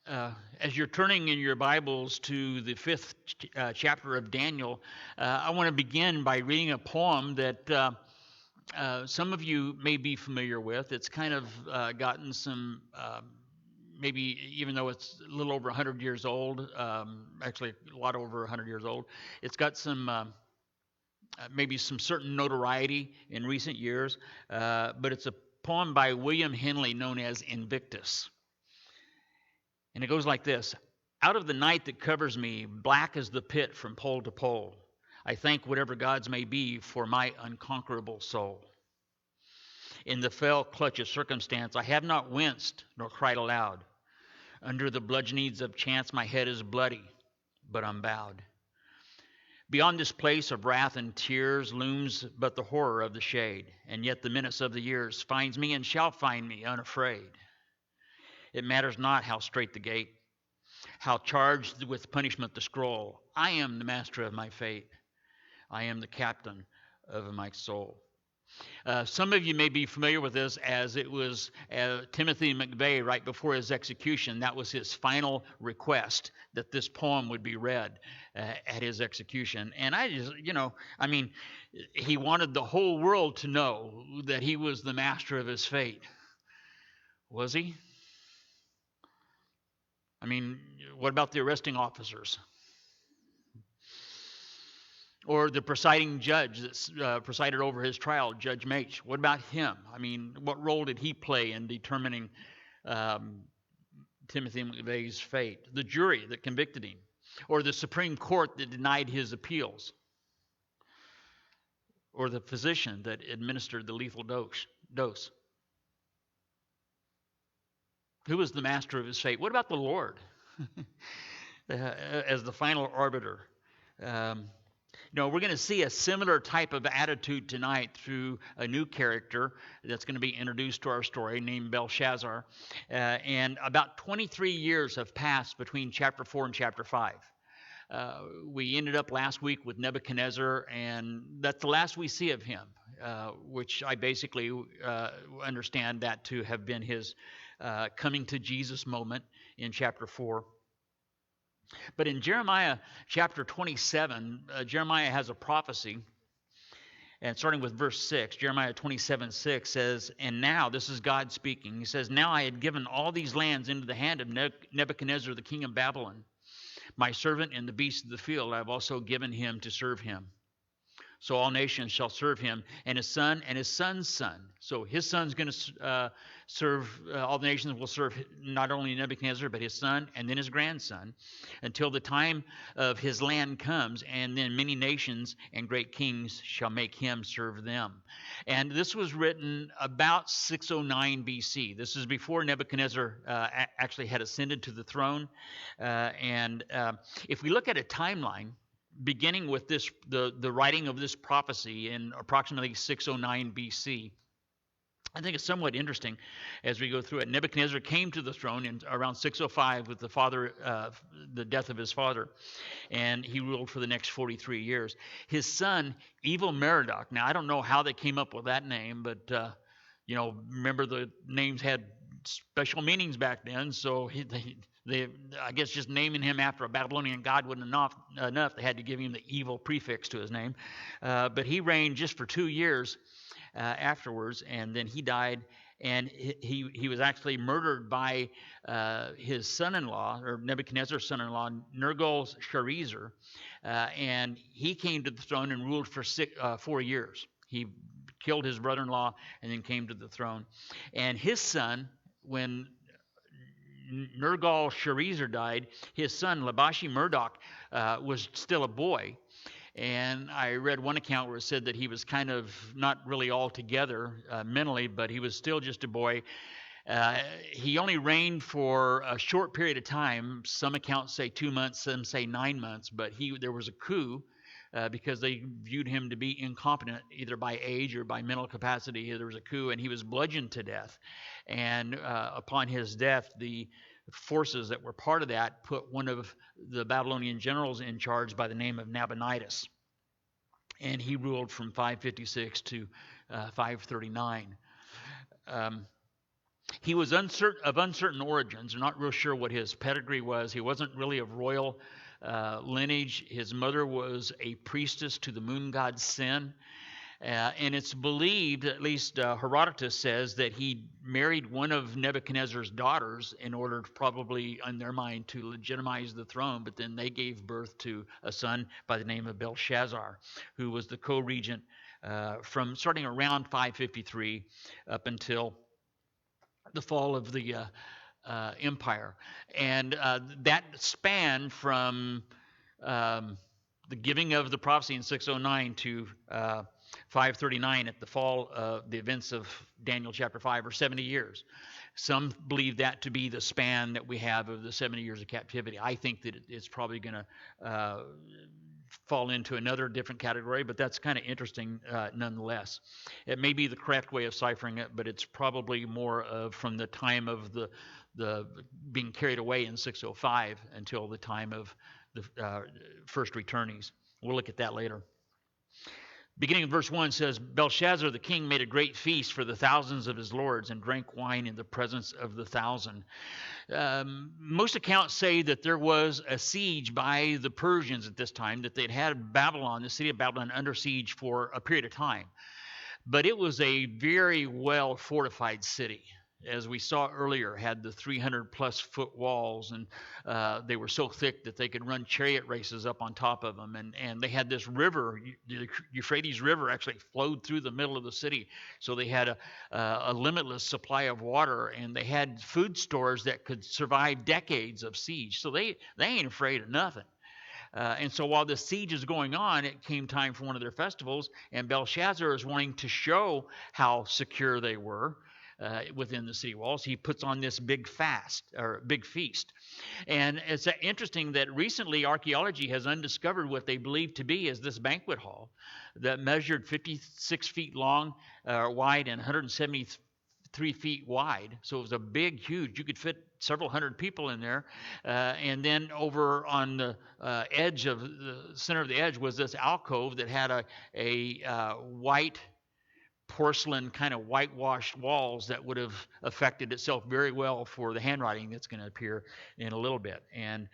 As you're turning in your Bibles to the fifth chapter of Daniel, I want to begin by reading a poem that some of you may be familiar with. It's kind of gotten some, maybe even though it's a little over 100 years old, actually a lot over 100 years old, it's got some maybe some certain notoriety in recent years, but it's a poem by William Henley known as Invictus. And it goes like this: Out of the night that covers me, black as the pit from pole to pole, I thank whatever gods may be for my unconquerable soul. In the fell clutch of circumstance, I have not winced nor cried aloud. Under the bludgeonings of chance, my head is bloody, but unbowed. Beyond this place of wrath and tears looms but the horror of the shade, and yet the menace of the years finds me and shall find me unafraid. It matters not how strait the gate, how charged with punishment the scroll. I am the master of my fate. I am the captain of my soul. Some of you may be familiar with this as it was Timothy McVeigh right before his execution. That was his final request, that this poem would be read at his execution. And I just, he wanted the whole world to know that he was the master of his fate. Was he? I mean, what about the arresting officers? Or the presiding judge that presided over his trial, Judge Mage. What about him? I mean, what role did he play in determining Timothy McVeigh's fate? The jury that convicted him, or the Supreme Court that denied his appeals, or the physician that administered the lethal dose. Who was the master of his fate? What about the Lord as the final arbiter? We're going to see a similar type of attitude tonight through a new character that's going to be introduced to our story named Belshazzar. And about 23 years have passed between chapter 4 and chapter 5. We ended up last week with Nebuchadnezzar, and that's the last we see of him, which I basically understand that to have been his coming to Jesus moment in chapter 4. But in Jeremiah chapter 27, Jeremiah has a prophecy. And starting with verse 6, Jeremiah 27:6 says, and now, this is God speaking, he says, now I had given all these lands into the hand of Nebuchadnezzar, the king of Babylon. My servant and the beasts of the field I have also given him to serve him. So all nations shall serve him, and his son and his son's son. So his son's going to serve, all the nations will serve not only Nebuchadnezzar, but his son and then his grandson, until the time of his land comes, and then many nations and great kings shall make him serve them. And this was written about 609 BC. This is before Nebuchadnezzar actually had ascended to the throne. And if we look at a timeline, beginning with this, the writing of this prophecy in approximately 609 BC, I think it's somewhat interesting as we go through it. Nebuchadnezzar came to the throne in around 605 with the death of his father, and he ruled for the next 43 years. His son, Evil Merodach. Now, I don't know how they came up with that name, but remember the names had special meanings back then, so I guess just naming him after a Babylonian god wasn't enough. They had to give him the evil prefix to his name. But he reigned just for 2 years afterwards, and then he died. And he was actually murdered by his son-in-law, or Nebuchadnezzar's son-in-law, Nergal-Sharezer. And he came to the throne and ruled for 4 years. He killed his brother-in-law and then came to the throne. And his son, when Nergal-Sharezer died, his son, Labashi-Marduk, was still a boy. And I read one account where it said that he was kind of not really all together mentally, but he was still just a boy. He only reigned for a short period of time. Some accounts say 2 months, some say 9 months, but there was a coup because they viewed him to be incompetent, either by age or by mental capacity. There was a coup, and he was bludgeoned to death. And upon his death, the forces that were part of that put one of the Babylonian generals in charge by the name of Nabonidus. And he ruled from 556 to 539. He was uncertain origins. We're not real sure what his pedigree was. He wasn't really of royal lineage. His mother was a priestess to the moon god Sin. And it's believed, at least Herodotus says, that he married one of Nebuchadnezzar's daughters in order to probably, in their mind, to legitimize the throne. But then they gave birth to a son by the name of Belshazzar, who was the co-regent from starting around 553 up until the fall of the empire. And that span from the giving of the prophecy in 609 to 539 at the fall of the events of Daniel chapter 5 or 70 years. Some believe that to be the span that we have of the 70 years of captivity. I think that it's probably going to fall into another different category, but that's kind of interesting nonetheless. It may be the correct way of ciphering it, but it's probably more of from the time of the being carried away in 605 until the time of the first returnees. We'll look at that later. Beginning of verse 1 says, Belshazzar the king made a great feast for the thousands of his lords and drank wine in the presence of the thousand. Most accounts say that there was a siege by the Persians at this time, that they'd had Babylon, the city of Babylon, under siege for a period of time. But it was a very well fortified city. As we saw earlier, had the 300-plus foot walls, and they were so thick that they could run chariot races up on top of them. And they had this river, the Euphrates River actually flowed through the middle of the city. So they had a limitless supply of water, and they had food stores that could survive decades of siege. So they ain't afraid of nothing. And so while the siege is going on, it came time for one of their festivals, and Belshazzar is wanting to show how secure they were. Within the city walls, he puts on this big fast or big feast. And it's interesting that recently archaeology has undiscovered what they believe to be as this banquet hall that measured 56 feet long, wide, and 173 feet wide. So it was a big, huge, you could fit several hundred people in there. And then over on the edge of the center of the edge was this alcove that had a white porcelain kind of whitewashed walls that would have affected itself very well for the handwriting that's going to appear in a little bit. And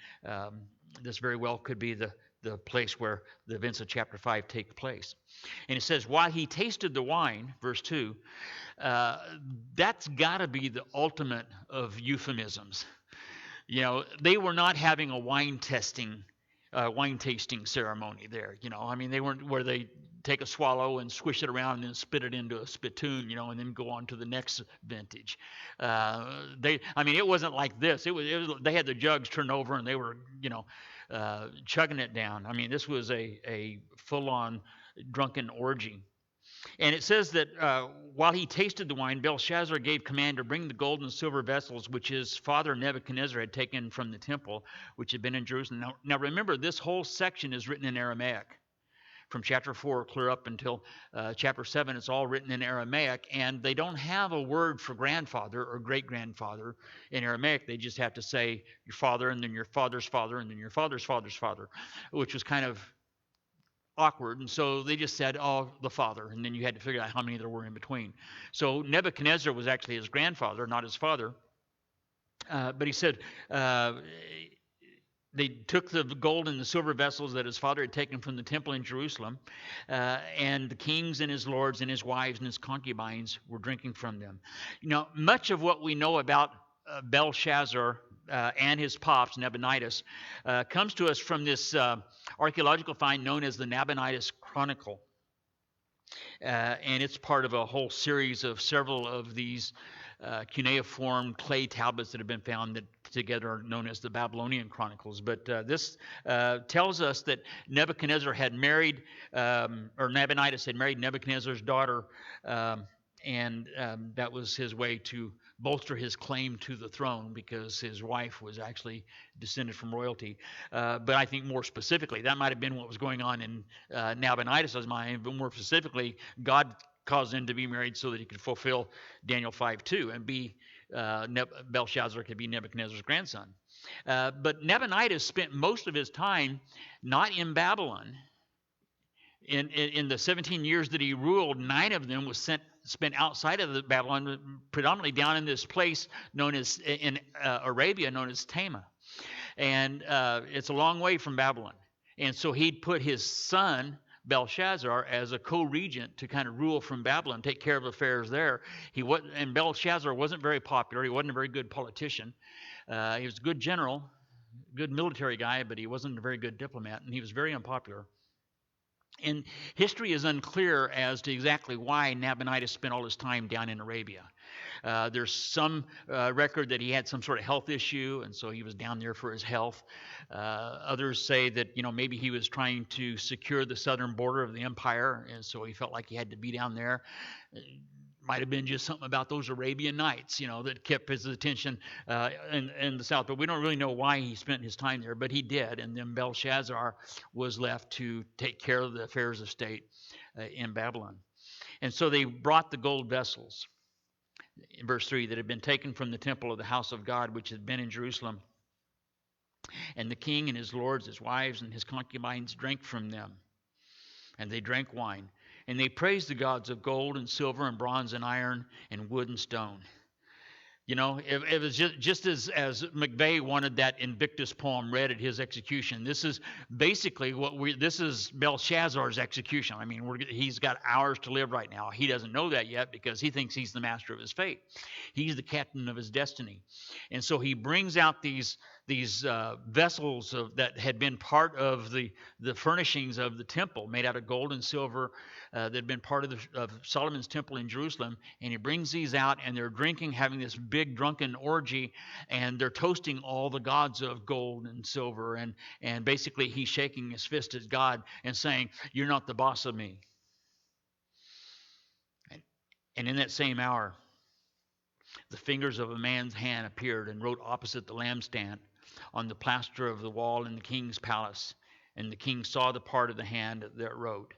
this very well could be the place where the events of chapter 5 take place. And it says, while he tasted the wine, verse 2, that's got to be the ultimate of euphemisms. You know, they were not having a wine tasting ceremony there. You know, I mean, they weren't where they take a swallow and squish it around and then spit it into a spittoon, you know, and then go on to the next vintage. It wasn't like this. It was they had the jugs turned over and they were, you know, chugging it down. I mean, this was a full-on drunken orgy. And it says that while he tasted the wine, Belshazzar gave command to bring the gold and silver vessels which his father Nebuchadnezzar had taken from the temple, which had been in Jerusalem. Now remember, this whole section is written in Aramaic. From chapter 4 clear up until chapter 7, it's all written in Aramaic, and they don't have a word for grandfather or great-grandfather in Aramaic. They just have to say your father, and then your father's father, and then your father's father's father, which was kind of awkward. And so they just said, oh, the father, and then you had to figure out how many there were in between. So Nebuchadnezzar was actually his grandfather, not his father. But he said, they took the gold and the silver vessels that his father had taken from the temple in Jerusalem, and the kings and his lords and his wives and his concubines were drinking from them. You know, much of what we know about Belshazzar and his pops, Nabonidus, comes to us from this archaeological find known as the Nabonidus Chronicle. And it's part of a whole series of several of these cuneiform clay tablets that have been found that together are known as the Babylonian Chronicles. But this tells us that Nebuchadnezzar had married, or Nabonidus had married Nebuchadnezzar's daughter, and that was his way to bolster his claim to the throne because his wife was actually descended from royalty. But I think more specifically, that might have been what was going on in Nabonidus' mind, but more specifically, God caused him to be married so that he could fulfill Daniel 5:2 and be Belshazzar could be Nebuchadnezzar's grandson. But Nabonidus spent most of his time not in Babylon. in the 17 years that he ruled, 9 of them was spent outside of the Babylon, predominantly down in this place known as in Arabia, known as Tema, and it's a long way from Babylon. And so he'd put his son Belshazzar as a co-regent to kind of rule from Babylon, take care of affairs there. And Belshazzar wasn't very popular. He wasn't a very good politician. He was a good general, good military guy, but he wasn't a very good diplomat, and he was very unpopular. And history is unclear as to exactly why Nabonidus spent all his time down in Arabia. There's some record that he had some sort of health issue, and so he was down there for his health. Others say that maybe he was trying to secure the southern border of the empire, and so he felt like he had to be down there. Might have been just something about those Arabian Nights, that kept his attention in the south. But we don't really know why he spent his time there, but he did. And then Belshazzar was left to take care of the affairs of state in Babylon. And so they brought the gold vessels, in verse 3, that had been taken from the temple of the house of God, which had been in Jerusalem. And the king and his lords, his wives, and his concubines drank from them. And they drank wine. And they praised the gods of gold and silver and bronze and iron and wood and stone. It was just as McVeigh wanted that Invictus poem read at his execution. This is basically this is Belshazzar's execution. I mean, he's got hours to live right now. He doesn't know that yet because he thinks he's the master of his fate. He's the captain of his destiny. And so he brings out these vessels that had been part of the furnishings of the temple, made out of gold and silver, that had been part of Solomon's temple in Jerusalem. And he brings these out, and they're drinking, having this big drunken orgy, and they're toasting all the gods of gold and silver. And basically he's shaking his fist at God and saying, "You're not the boss of me." And in that same hour, the fingers of a man's hand appeared and wrote opposite the lampstand on the plaster of the wall in the king's palace. And the king saw the part of the hand that wrote.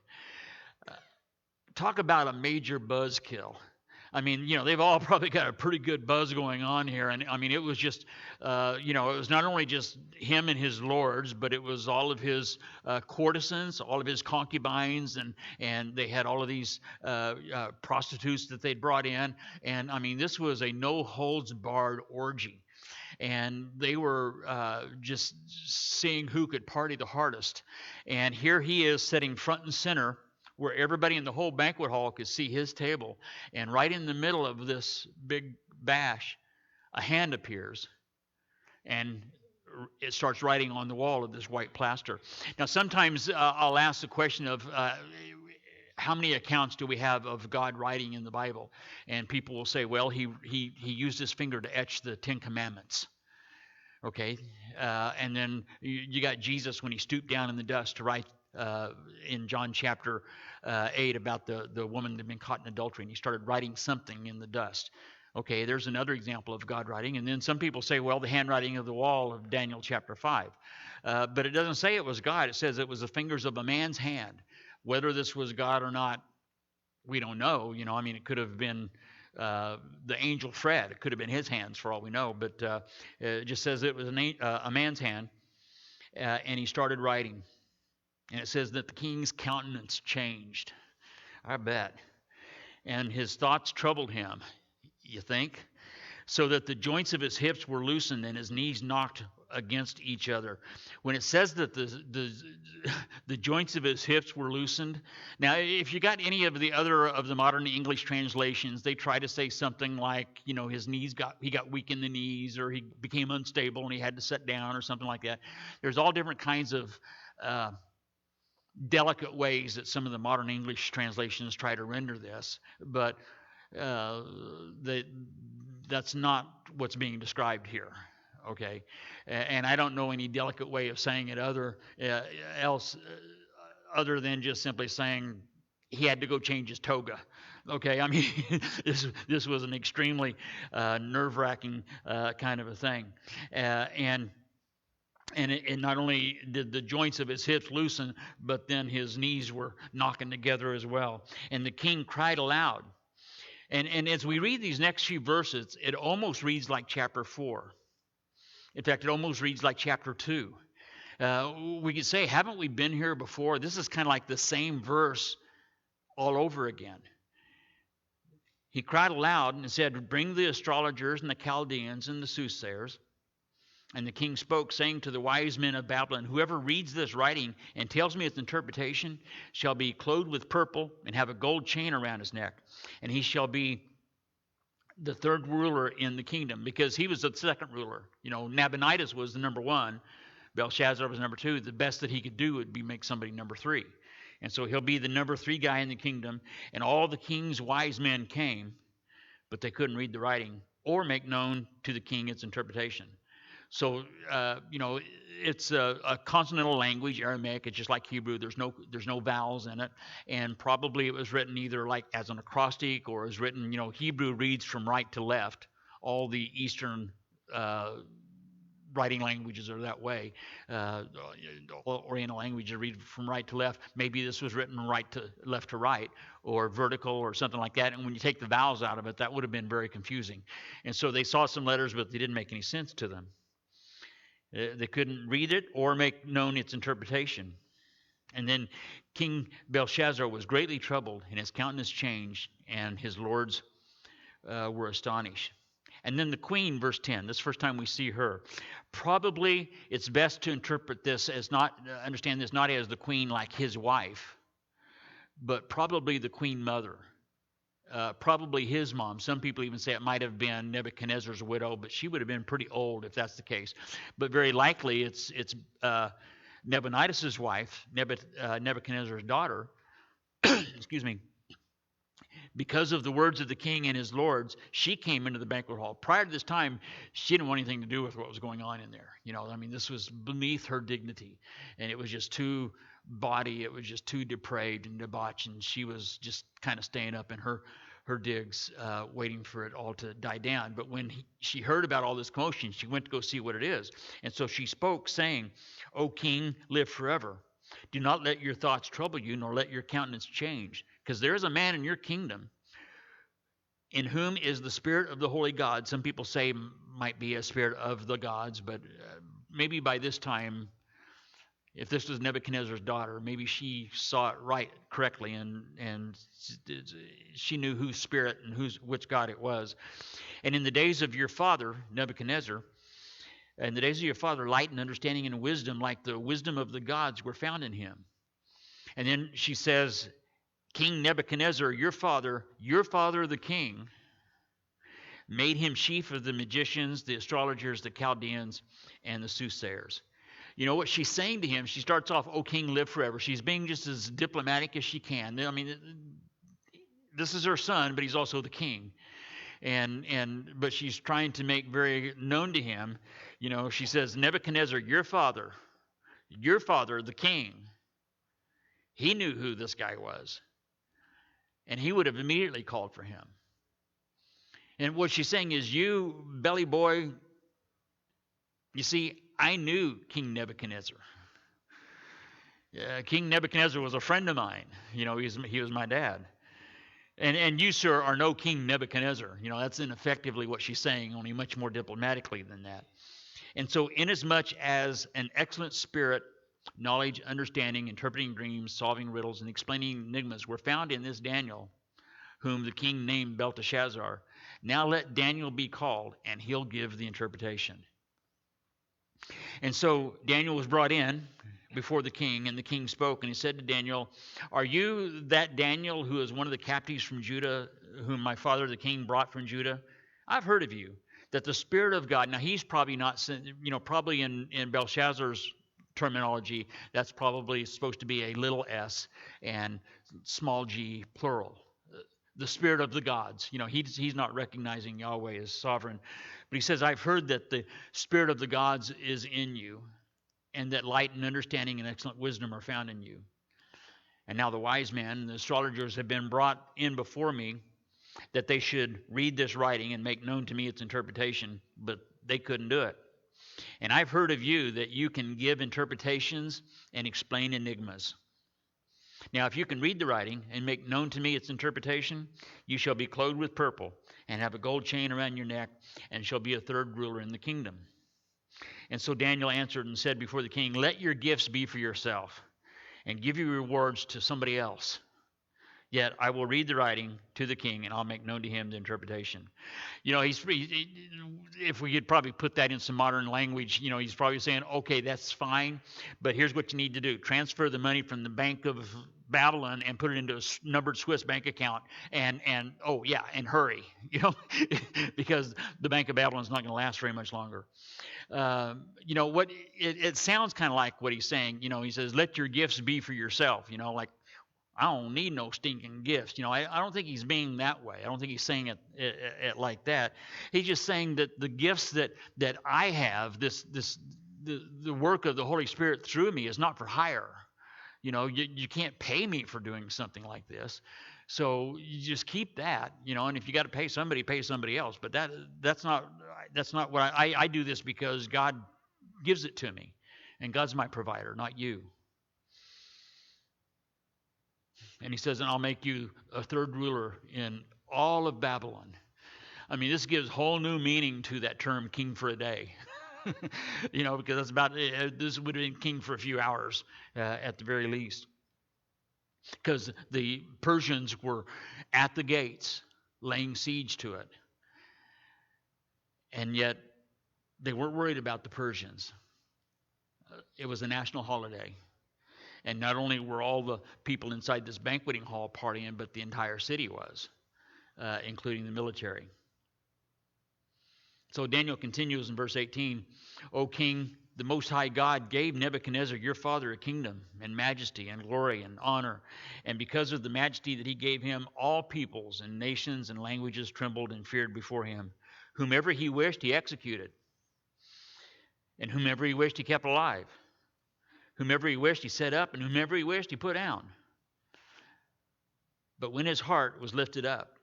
Talk about a major buzzkill. I mean, they've all probably got a pretty good buzz going on here. And I mean, it was just, it was not only just him and his lords, but it was all of his courtesans, all of his concubines, and they had all of these prostitutes that they'd brought in. And I mean, this was a no-holds-barred orgy. And they were just seeing who could party the hardest. And here he is sitting front and center, where everybody in the whole banquet hall could see his table. And right in the middle of this big bash, a hand appears, and it starts writing on the wall of this white plaster. Now, sometimes I'll ask the question of how many accounts do we have of God writing in the Bible? And people will say, well, he used his finger to etch the 10 Commandments. Okay, and then you got Jesus when he stooped down in the dust to write in John chapter 8 about the woman that had been caught in adultery, and he started writing something in the dust. Okay, there's another example of God writing. And then some people say, well, the handwriting of the wall of Daniel chapter 5. But it doesn't say it was God. It says it was the fingers of a man's hand. Whether this was God or not, we don't know. I mean, it could have been the angel Fred. It could have been his hands for all we know. But it just says it was a man's hand, and he started writing. And it says that the king's countenance changed. I bet. And his thoughts troubled him, you think? So that the joints of his hips were loosened and his knees knocked against each other. When it says that the joints of his hips were loosened, now if you got any of the other of the modern English translations, they try to say something like, his knees he got weak in the knees, or he became unstable and he had to sit down, or something like that. There's all different kinds of delicate ways that some of the modern English translations try to render this, but that's not what's being described here. Okay, and I don't know any delicate way of saying it other than just simply saying he had to go change his toga. Okay, I mean, this was an extremely nerve-wracking kind of a thing, and not only did the joints of his hips loosen, but then his knees were knocking together as well. And the king cried aloud. And as we read these next few verses, it almost reads like chapter 4. In fact, it almost reads like chapter 2. We could say, haven't we been here before? This is kind of like the same verse all over again. He cried aloud and said, bring the astrologers and the Chaldeans and the soothsayers. And the king spoke, saying to the wise men of Babylon, whoever reads this writing and tells me its interpretation shall be clothed with purple and have a gold chain around his neck. And he shall be the third ruler in the kingdom, because he was the second ruler. Nabonidus was the number one. Belshazzar was number two. The best that he could do would be make somebody number three. And so he'll be the number three guy in the kingdom. And all the king's wise men came, but they couldn't read the writing or make known to the king its interpretation. So, it's a consonantal language, Aramaic. It's just like Hebrew. There's no vowels in it. And probably it was written either like as an acrostic or is written, Hebrew reads from right to left. All the Eastern writing languages are that way. Oriental languages read from right to left. Maybe this was written left to right, or vertical or something like that. And when you take the vowels out of it, that would have been very confusing. And so they saw some letters, but they didn't make any sense to them. They couldn't read it or make known its interpretation. And then King Belshazzar was greatly troubled, and his countenance changed, and his lords were astonished. And then the queen, verse 10, this is the first time we see her. Probably it's best to interpret this as understand this not as the queen like his wife, but probably the queen mother. Probably his mom. Some people even say it might have been Nebuchadnezzar's widow, but she would have been pretty old if that's the case. But very likely it's Nabonidus' wife, Nebuchadnezzar's daughter, excuse me. Because of the words of the king and his lords, she came into the banquet hall. Prior to this time, she didn't want anything to do with what was going on in there. This was beneath her dignity, and it was just too bawdy. It was just too depraved and debauched, and she was just kind of staying up in her digs, waiting for it all to die down. But when she heard about all this commotion, she went to go see what it is. And so she spoke, saying, O king, live forever. Do not let your thoughts trouble you, nor let your countenance change. Because there is a man in your kingdom in whom is the spirit of the holy God. Some people say might be a spirit of the gods, but maybe by this time, if this was Nebuchadnezzar's daughter, maybe she saw it correctly, and she knew whose spirit and which God it was. And in the days of your father, Nebuchadnezzar, in the days of your father, light and understanding and wisdom, like the wisdom of the gods, were found in him. And then she says, King Nebuchadnezzar, your father the king, made him chief of the magicians, the astrologers, the Chaldeans, and the soothsayers. You know what she's saying to him? She starts off, O king, live forever. She's being just as diplomatic as she can. This is her son, but he's also the king. But she's trying to make very known to him, she says, Nebuchadnezzar, your father, the king, he knew who this guy was. And he would have immediately called for him. And what she's saying is, you, belly boy, you see, I knew King Nebuchadnezzar. King Nebuchadnezzar was a friend of mine. He was my dad. And you, sir, are no King Nebuchadnezzar. That's ineffectively what she's saying, only much more diplomatically than that. And so inasmuch as an excellent spirit, knowledge, understanding, interpreting dreams, solving riddles, and explaining enigmas were found in this Daniel, whom the king named Belteshazzar. Now let Daniel be called, and he'll give the interpretation. And so Daniel was brought in before the king, and the king spoke, and he said to Daniel, are you that Daniel who is one of the captives from Judah, whom my father the king brought from Judah? I've heard of you, that the Spirit of God, now he's probably not, probably in Belshazzar's terminology, that's probably supposed to be a little s and small g plural. The spirit of the gods. He's not recognizing Yahweh as sovereign. But he says, I've heard that the spirit of the gods is in you, and that light and understanding and excellent wisdom are found in you. And now the wise men and the astrologers have been brought in before me, that they should read this writing and make known to me its interpretation, but they couldn't do it. And I've heard of you that you can give interpretations and explain enigmas. Now, if you can read the writing and make known to me its interpretation, you shall be clothed with purple and have a gold chain around your neck, and shall be a third ruler in the kingdom. And so Daniel answered and said before the king, "Let your gifts be for yourself, and give your rewards to somebody else. Yet I will read the writing to the king, and I'll make known to him the interpretation." If we could probably put that in some modern language, he's probably saying, okay, that's fine, but here's what you need to do. Transfer the money from the Bank of Babylon and put it into a numbered Swiss bank account, and oh yeah, and hurry, because the Bank of Babylon is not going to last very much longer. What it sounds kind of like what he's saying. He says, "Let your gifts be for yourself." Like, I don't need no stinking gifts. I don't think he's being that way. I don't think he's saying it like that. He's just saying that the gifts that I have, the work of the Holy Spirit through me is not for hire. You can't pay me for doing something like this. So you just keep that, and if you got to pay somebody else. But that's not what I do this because God gives it to me, and God's my provider, not you. And he says, "And I'll make you a third ruler in all of Babylon." I mean, this gives whole new meaning to that term, king for a day. Because that's about, this would have been king for a few hours at the very least. Because the Persians were at the gates laying siege to it. And yet they weren't worried about the Persians. It was a national holiday. And not only were all the people inside this banqueting hall partying, but the entire city was, including the military. So Daniel continues in verse 18, "O king, the Most High God gave Nebuchadnezzar your father a kingdom and majesty and glory and honor. And because of the majesty that he gave him, all peoples and nations and languages trembled and feared before him. Whomever he wished, he executed. And whomever he wished, he kept alive. Whomever he wished, he set up, and whomever he wished, he put down. But when his heart was lifted up,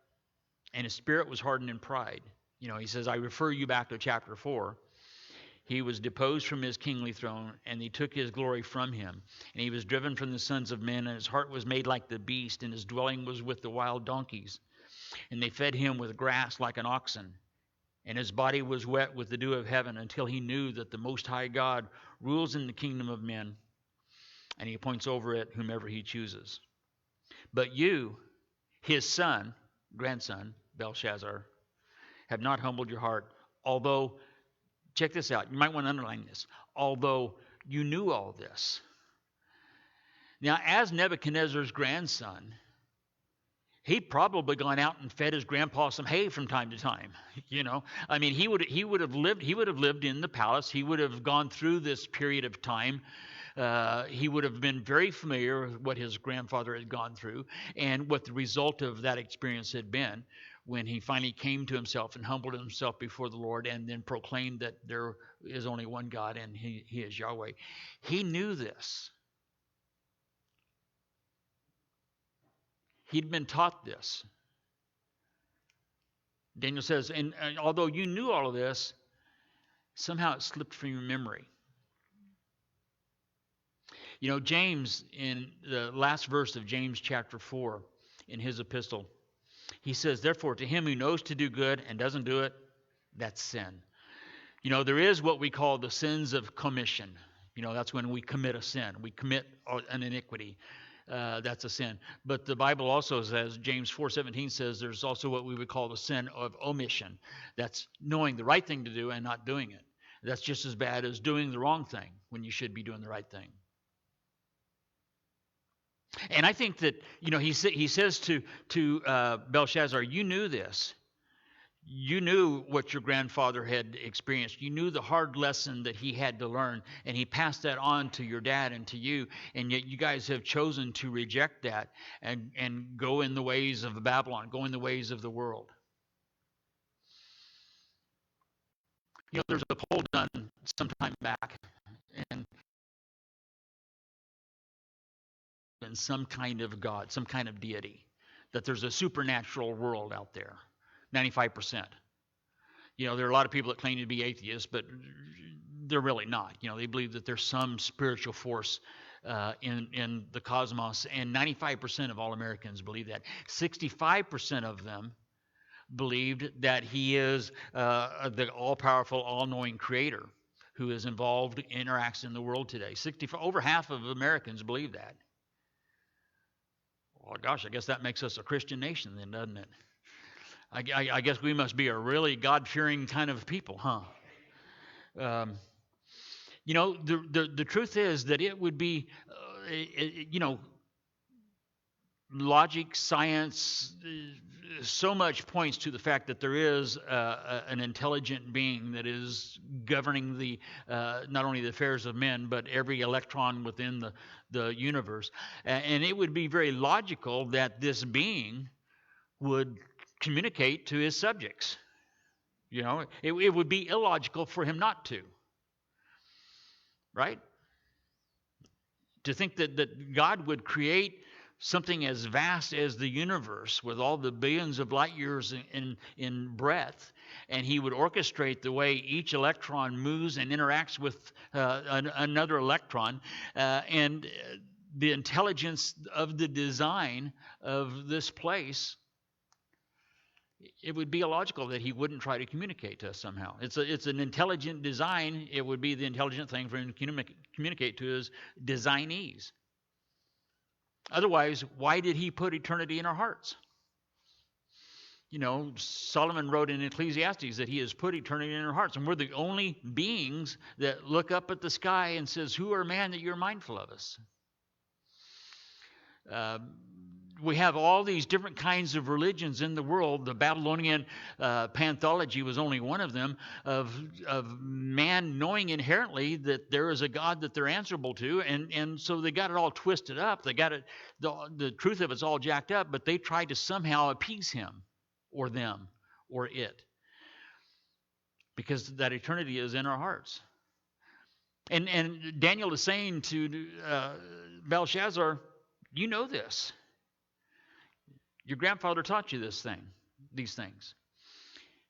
and his spirit was hardened in pride," he says, I refer you back to chapter 4, "he was deposed from his kingly throne, and he took his glory from him. And he was driven from the sons of men, and his heart was made like the beast, and his dwelling was with the wild donkeys. And they fed him with grass like an oxen. And his body was wet with the dew of heaven, until he knew that the Most High God rules in the kingdom of men, and he appoints over it whomever he chooses. But you, his grandson, Belshazzar, have not humbled your heart, although," check this out, you might want to underline this, "although you knew all this." Now, as Nebuchadnezzar's grandson, he'd probably gone out and fed his grandpa some hay from time to time. I mean, he would have lived in the palace. He would have gone through this period of time. He would have been very familiar with what his grandfather had gone through and what the result of that experience had been when he finally came to himself and humbled himself before the Lord and then proclaimed that there is only one God and he is Yahweh. He knew this. He'd been taught this. Daniel says, and although you knew all of this, somehow it slipped from your memory. James, in the last verse of James chapter 4, in his epistle, he says, "Therefore, to him who knows to do good and doesn't do it, that's sin." There is what we call the sins of commission. That's when we commit a sin. We commit an iniquity. That's a sin. But the Bible also says, James 4:17 says, there's also what we would call the sin of omission. That's knowing the right thing to do and not doing it. That's just as bad as doing the wrong thing when you should be doing the right thing. And I think that, he says to Belshazzar, you knew this. You knew what your grandfather had experienced. You knew the hard lesson that he had to learn, and he passed that on to your dad and to you, and yet you guys have chosen to reject that and go in the ways of Babylon, go in the ways of the world. There's a poll done some time back, and some kind of God, some kind of deity, that there's a supernatural world out there. 95%. There are a lot of people that claim to be atheists, but they're really not. They believe that there's some spiritual force in the cosmos, and 95% of all Americans believe that. 65% of them believed that he is the all-powerful, all-knowing creator who is involved, interacts in the world today. Over half of Americans believe that. Well, gosh, I guess that makes us a Christian nation then, doesn't it? I guess we must be a really God-fearing kind of people, huh? The truth is that it would be, logic, science, so much points to the fact that there is an intelligent being that is governing the not only the affairs of men, but every electron within the universe. And it would be very logical that this being would communicate to his subjects. It would be illogical for him not to. Right? To think that God would create something as vast as the universe with all the billions of light years in breadth, and he would orchestrate the way each electron moves and interacts with another electron, and the intelligence of the design of this place, it would be illogical that he wouldn't try to communicate to us somehow. It's an intelligent design. It would be the intelligent thing for him to communicate to his designees. Otherwise, why did he put eternity in our hearts? Solomon wrote in Ecclesiastes that he has put eternity in our hearts. And we're the only beings that look up at the sky and says, who are man that you're mindful of us? We have all these different kinds of religions in the world. The Babylonian panthology was only one of them, of man knowing inherently that there is a God that they're answerable to, and so they got it all twisted up. They got it, the truth of it's all jacked up, but they tried to somehow appease him or them or it, because that eternity is in our hearts. And Daniel is saying to Belshazzar, you know this. Your grandfather taught you these things.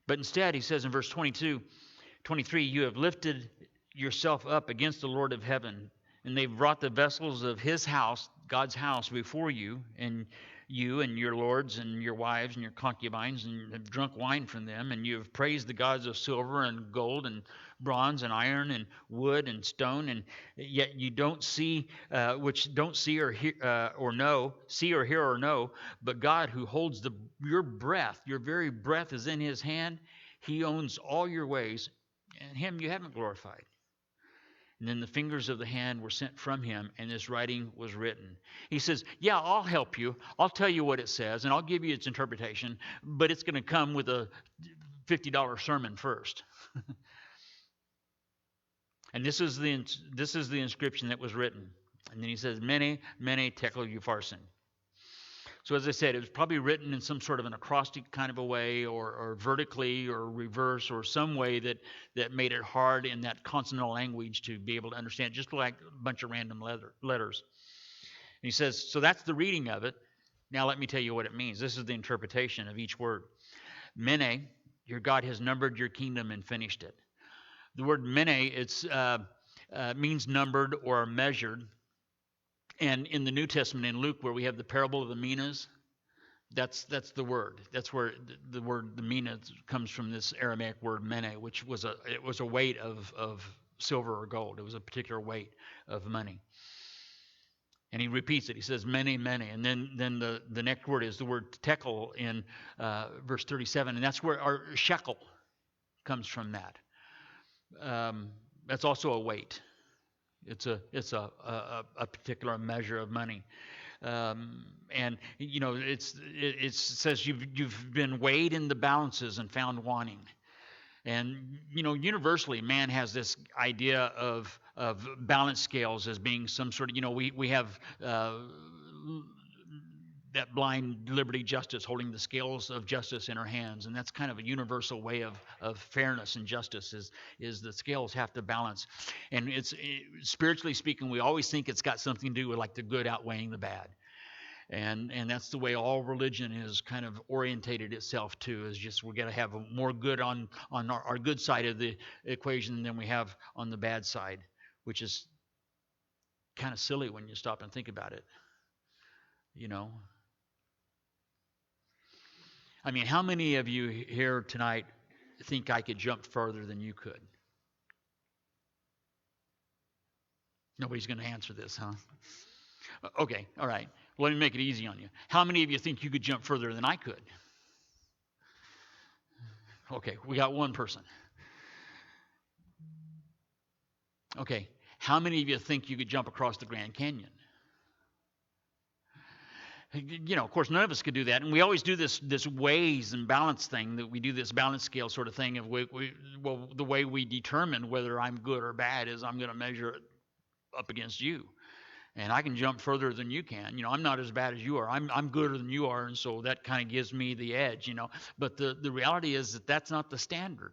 But instead, he says in verse 23, you have lifted yourself up against the Lord of heaven, and they've brought the vessels of his house, God's house, before you, and you and your lords and your wives and your concubines, and have drunk wine from them, and you have praised the gods of silver and gold and bronze and iron and wood and stone, and yet you don't see, don't see or hear or know, see or hear or know, but God who holds your breath, your very breath is in his hand. He owns all your ways, and him you haven't glorified. And then the fingers of the hand were sent from him, and this writing was written. He says, yeah, I'll help you. I'll tell you what it says, and I'll give you its interpretation, but it's going to come with a $50 sermon first. And this is the inscription that was written. And then he says, Mene, Mene, Tekel Upharsin. So as I said, it was probably written in some sort of an acrostic kind of a way, or vertically, or reverse, or some way that made it hard in that consonantal language to be able to understand, just like a bunch of random letters. And he says, so that's the reading of it. Now let me tell you what it means. This is the interpretation of each word. Mene, your God has numbered your kingdom and finished it. The word mene, means numbered or measured. And in the New Testament, in Luke, where we have the parable of the minas, that's the word. That's where the word the mina comes from, this Aramaic word mene, which was a weight of silver or gold. It was a particular weight of money. And he repeats it. He says mene, mene. And then the next word is the word tekel in verse 37, and that's where our shekel comes from. That's also a weight. It's a particular measure of money, and it says you've been weighed in the balances and found wanting. And universally, man has this idea of balance scales as being some sort of we have that blind liberty justice holding the scales of justice in our hands, and that's kind of a universal way of fairness and justice is the scales have to balance. And spiritually speaking, we always think it's got something to do with like the good outweighing the bad, and that's the way all religion is kind of orientated itself to, is just we got to have more good on our good side of the equation than we have on the bad side, which is kind of silly when you stop and think about it. I mean, how many of you here tonight think I could jump further than you could? Nobody's going to answer this, huh? Okay, all right. Well, let me make it easy on you. How many of you think you could jump further than I could? Okay, we got one person. Okay, how many of you think you could jump across the Grand Canyon? Of course, none of us could do that, and we always do this weighs and balance thing. That we do this balance scale sort of thing of the way we determine whether I'm good or bad is I'm going to measure it up against you, and I can jump further than you can. I'm not as bad as you are. I'm gooder than you are, and so that kind of gives me the edge. But the reality is that that's not the standard.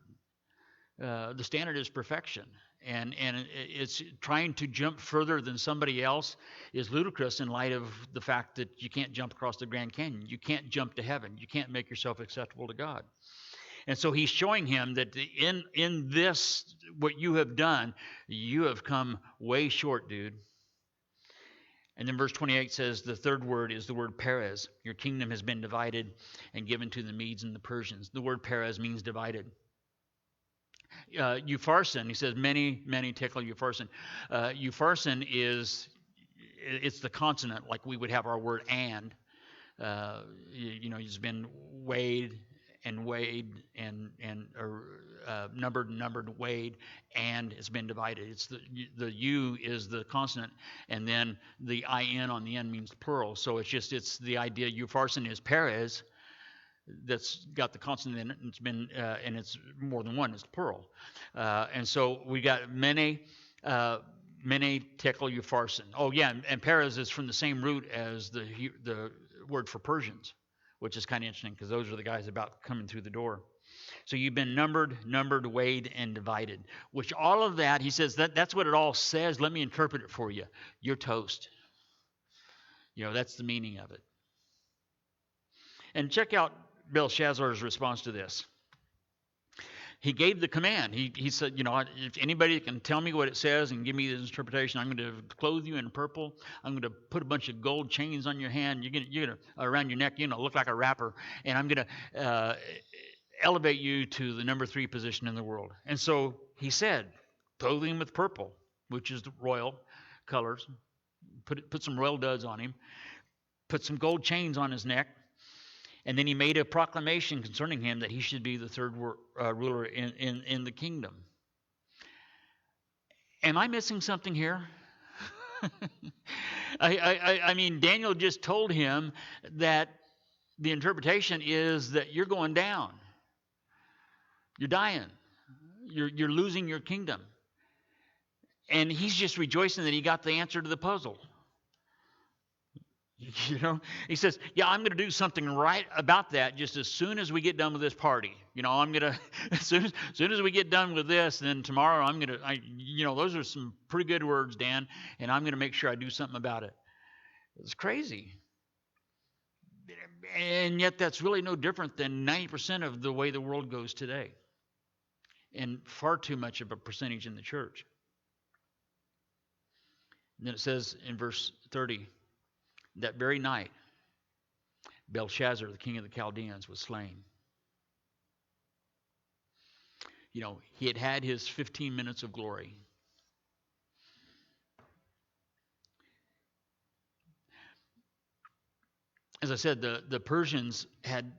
The standard is perfection. And it's trying to jump further than somebody else is ludicrous in light of the fact that you can't jump across the Grand Canyon. You can't jump to heaven. You can't make yourself acceptable to God. And so he's showing him that in this, what you have done, you have come way short, dude. And then verse 28 says the third word is the word Perez. Your kingdom has been divided and given to the Medes and the Persians. The word Perez means divided. Upharsin, he says, many tickle Upharsin. Upharsin it's the consonant, like we would have our word and. It's been weighed and numbered, weighed, and it's been divided. It's the U is the consonant, and then the IN on the end means plural. So it's the idea. Upharsin is Perez. That's got the consonant in it, and it's been and it's more than one. It's plural, and so we got many tekel Upharsin. Oh yeah, and Perez is from the same root as the word for Persians, which is kind of interesting because those are the guys about coming through the door. So you've been numbered, weighed, and divided. Which all of that, he says that's what it all says. Let me interpret it for you. You're toast. That's the meaning of it. And check out Belshazzar's response to this. He gave the command. He said, if anybody can tell me what it says and give me this interpretation, I'm going to clothe you in purple. I'm going to put a bunch of gold chains on your hand. You're going to around your neck, look like a rapper. And I'm going to elevate you to the number 3 position in the world. And so he said, clothe him with purple, which is the royal colors. Put some royal duds on him. Put some gold chains on his neck. And then he made a proclamation concerning him that he should be the third ruler in the kingdom. Am I missing something here? I mean, Daniel just told him that the interpretation is that you're going down. You're dying. You're losing your kingdom. And he's just rejoicing that he got the answer to the puzzle. He says, yeah, I'm going to do something right about that just as soon as we get done with this party. I'm going to, as soon as we get done with this, then tomorrow I'm going to, those are some pretty good words, Dan, and I'm going to make sure I do something about it. It's crazy. And yet that's really no different than 90% of the way the world goes today. And far too much of a percentage in the church. And then it says in verse 30, that very night, Belshazzar, the king of the Chaldeans, was slain. He had had his 15 minutes of glory. As I said, the Persians had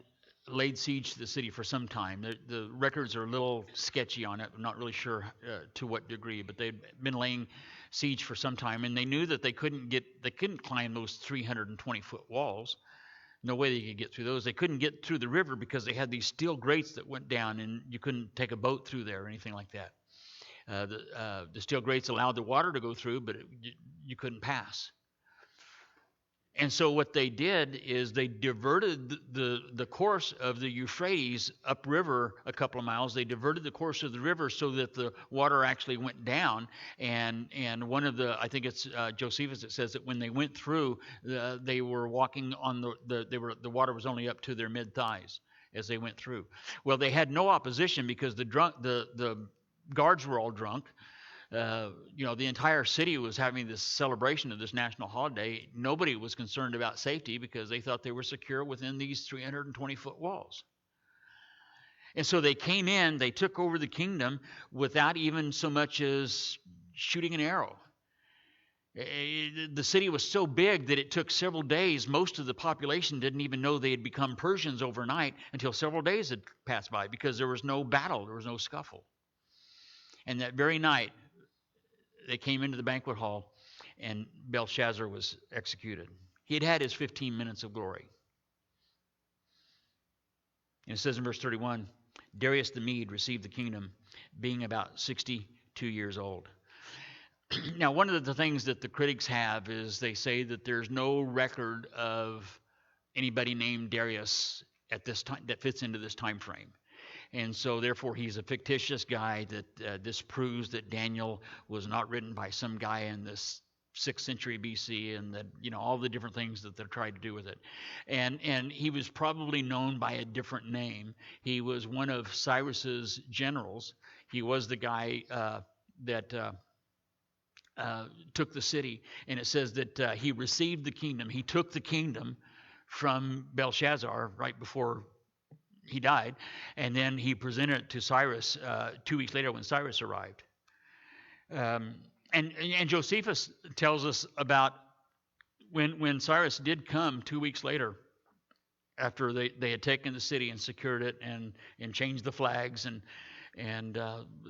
laid siege to the city for some time. The records are a little sketchy on it. I'm not really sure to what degree, but they'd been laying siege for some time, and they knew that they couldn't climb those 320-foot walls. No way they could get through those. They couldn't get through the river because they had these steel grates that went down, and you couldn't take a boat through there or anything like that. The steel grates allowed the water to go through, but you couldn't pass. And so what they did is they diverted the course of the Euphrates upriver a couple of miles. They diverted the course of the river so that the water actually went down. And one of the, I think it's Josephus that says that when they went through, they were walking on the water was only up to their mid thighs as they went through. Well, they had no opposition because the guards were all drunk. The entire city was having this celebration of this national holiday. Nobody was concerned about safety because they thought they were secure within these 320-foot walls. And so they came in, they took over the kingdom without even so much as shooting an arrow. The city was so big that it took several days. Most of the population didn't even know they had become Persians overnight until several days had passed by, because there was no battle, there was no scuffle. And that very night, they came into the banquet hall, and Belshazzar was executed. He had had his 15 minutes of glory. And it says in verse 31, Darius the Mede received the kingdom, being about 62 years old. Now, one of the things that the critics have is they say that there's no record of anybody named Darius at this time that fits into this time frame. And so, therefore, he's a fictitious guy that this proves that Daniel was not written by some guy in this 6th century BC, and that, all the different things that they're trying to do with it. And he was probably known by a different name. He was one of Cyrus's generals. He was the guy that took the city, and it says that he received the kingdom. He took the kingdom from Belshazzar right before he died, and then he presented it to Cyrus 2 weeks later when Cyrus arrived. And Josephus tells us about when Cyrus did come 2 weeks later, after they had taken the city and secured it and changed the flags and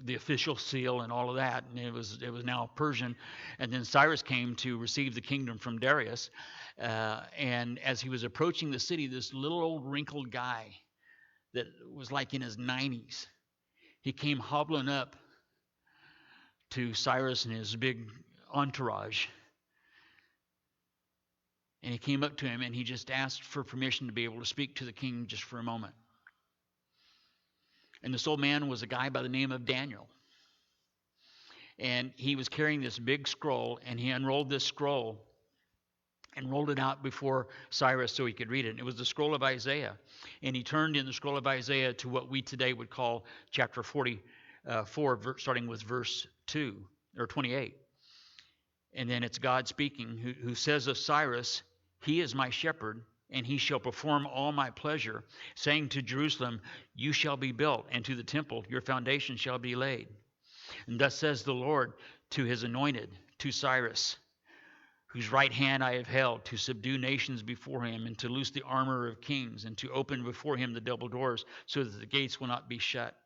the official seal and all of that, and it was now Persian. And then Cyrus came to receive the kingdom from Darius, and as he was approaching the city, this little old wrinkled guy that was like in his 90s, he came hobbling up to Cyrus and his big entourage. And he came up to him and he just asked for permission to be able to speak to the king just for a moment. And this old man was a guy by the name of Daniel. And he was carrying this big scroll, and he unrolled this scroll and rolled it out before Cyrus so he could read it. And it was the scroll of Isaiah. And he turned in the scroll of Isaiah to what we today would call chapter 44, starting with verse 2 or 28. And then it's God speaking, who says of Cyrus, "He is my shepherd, and he shall perform all my pleasure, saying to Jerusalem, you shall be built, and to the temple, your foundation shall be laid. And thus says the Lord to his anointed, to Cyrus, whose right hand I have held, to subdue nations before him, and to loose the armor of kings, and to open before him the double doors, so that the gates will not be shut."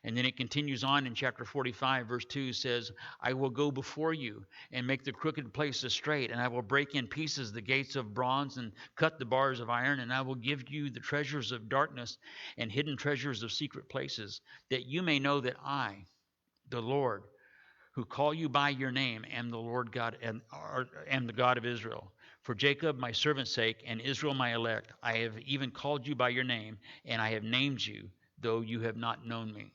And then it continues on in chapter 45, verse 2 says, "I will go before you and make the crooked places straight, and I will break in pieces the gates of bronze and cut the bars of iron, and I will give you the treasures of darkness and hidden treasures of secret places, that you may know that I, the Lord, who call you by your name, am the Lord God and am the God of Israel. For Jacob my servant's sake and Israel my elect, I have even called you by your name, and I have named you, though you have not known me."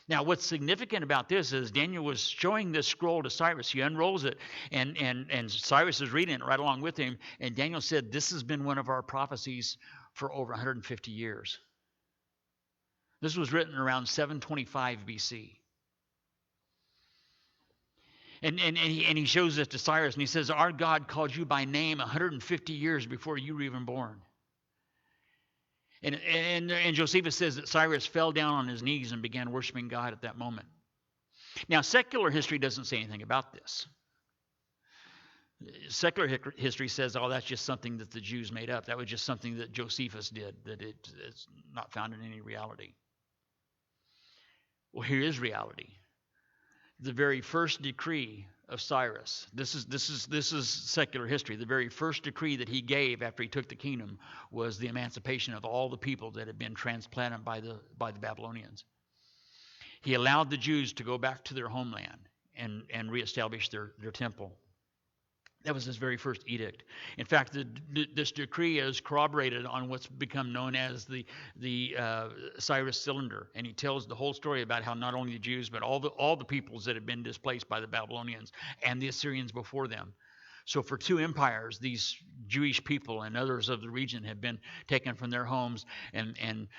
Now, what's significant about this is Daniel was showing this scroll to Cyrus. He unrolls it, and Cyrus is reading it right along with him. And Daniel said, "This has been one of our prophecies for over 150 years." This was written around 725 BC. And he shows this to Cyrus, and he says, "Our God called you by name 150 years before you were even born." And Josephus says that Cyrus fell down on his knees and began worshiping God at that moment. Now, secular history doesn't say anything about this. Secular history says, "Oh, that's just something that the Jews made up. That was just something that Josephus did, that it's not found in any reality." Well, here is reality. The very first decree of Cyrus. This is secular history. The very first decree that he gave after he took the kingdom was the emancipation of all the people that had been transplanted by the Babylonians. He allowed the Jews to go back to their homeland and reestablish their temple. That was his very first edict. In fact, this decree is corroborated on what's become known as the Cyrus Cylinder, and he tells the whole story about how not only the Jews but all the peoples that had been displaced by the Babylonians and the Assyrians before them. So for 2 empires, these Jewish people and others of the region have been taken from their homes and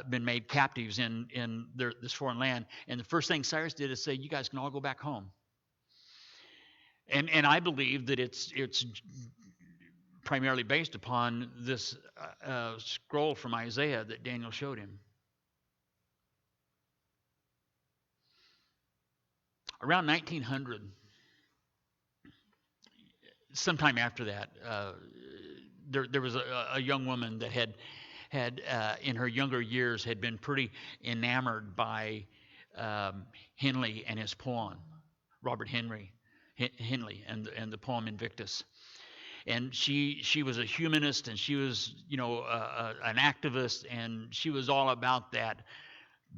been made captives in this foreign land. And the first thing Cyrus did is say, "You guys can all go back home." And I believe that it's primarily based upon this scroll from Isaiah that Daniel showed him. Around 1900, sometime after that, there was a young woman that had in her younger years had been pretty enamored by Henley and his poem, Robert Henley and the poem Invictus. And she was a humanist, and she was an activist, and she was all about that,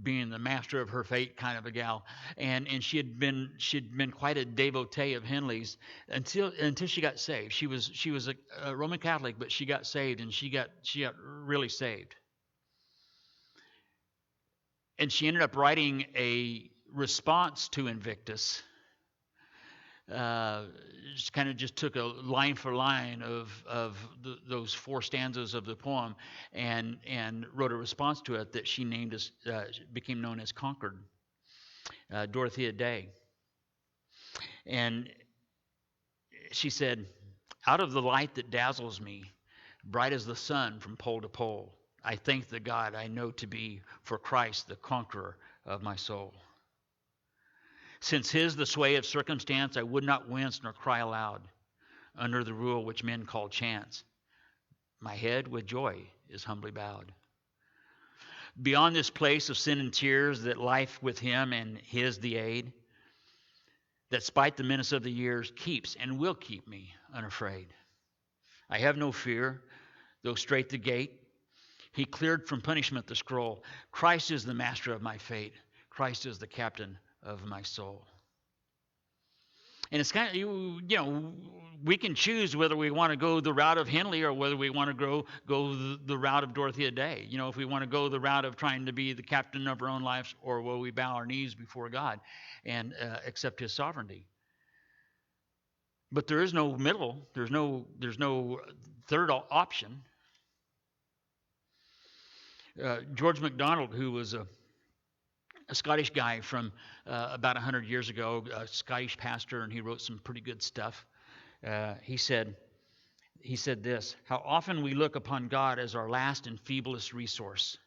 being the master of her fate kind of a gal. And she'd been quite a devotee of Henley's until she got saved. She was a Roman Catholic, but she got saved, and she got really saved. And she ended up writing a response to Invictus. Just kind of just took a line for line of those four stanzas of the poem and wrote a response to it that she named as became known as Concord, Dorothea Day. And she said, "Out of the light that dazzles me, bright as the sun from pole to pole, I thank the God I know to be for Christ, the conqueror of my soul. Since his the sway of circumstance, I would not wince nor cry aloud under the rule which men call chance. My head with joy is humbly bowed. Beyond this place of sin and tears, that life with him and his the aid, that spite the menace of the years, keeps and will keep me unafraid. I have no fear, though strait the gate. He cleared from punishment the scroll. Christ is the master of my fate. Christ is the captain of my soul." And it's kind of, we can choose whether we want to go the route of Henley or whether we want to go the route of Dorothea Day. If we want to go the route of trying to be the captain of our own lives, or will we bow our knees before God and accept his sovereignty? But there is no middle. There's no third option. George MacDonald, who was a Scottish guy from about 100 years ago, a Scottish pastor, and he wrote some pretty good stuff. He said this: "How often we look upon God as our last and feeblest resource.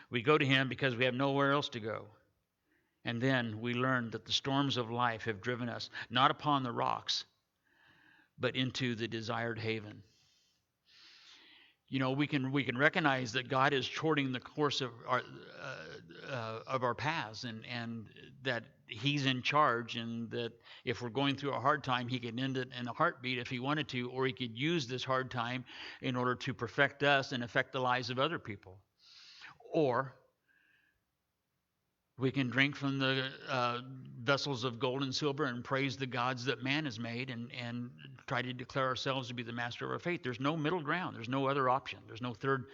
We go to him because we have nowhere else to go. And then we learn that the storms of life have driven us not upon the rocks, but into the desired haven." We can recognize that God is charting the course of our paths, and that he's in charge, and that if we're going through a hard time, he can end it in a heartbeat if he wanted to, or he could use this hard time in order to perfect us and affect the lives of other people. Or we can drink from the vessels of gold and silver and praise the gods that man has made, and try to declare ourselves to be the master of our faith. There's no middle ground. There's no other option. There's no third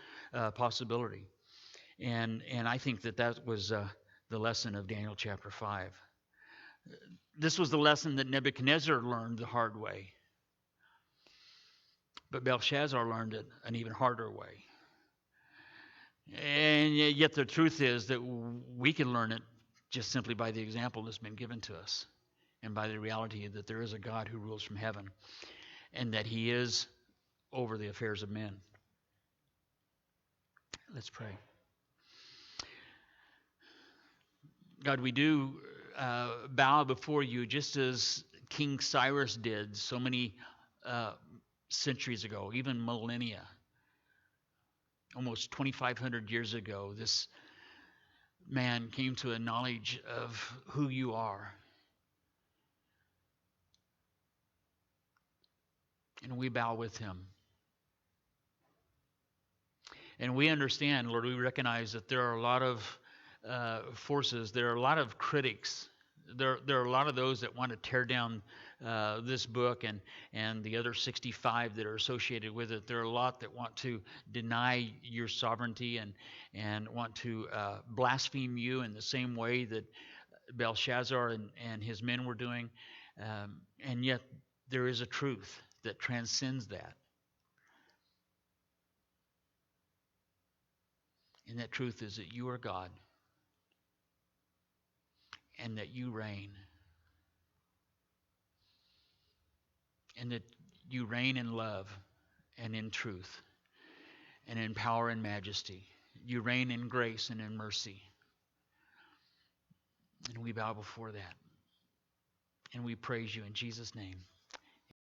possibility. And I think that was the lesson of Daniel chapter 5. This was the lesson that Nebuchadnezzar learned the hard way. But Belshazzar learned it an even harder way. And yet the truth is that we can learn it just simply by the example that's been given to us, and by the reality that there is a God who rules from heaven, and that he is over the affairs of men. Let's pray. God, we do bow before you just as King Cyrus did so many centuries ago, even millennia. Almost 2,500 years ago, this man came to a knowledge of who you are. And we bow with him. And we understand, Lord, we recognize that there are a lot of forces, there are a lot of critics, there are a lot of those that want to tear down this book and the other 65 that are associated with it. There are a lot that want to deny your sovereignty and want to blaspheme you in the same way that Belshazzar and his men were doing. And yet there is a truth that transcends that. And that truth is that you are God, and that you reign. And that you reign in love and in truth and in power and majesty. You reign in grace and in mercy. And we bow before that. And we praise you in Jesus' name.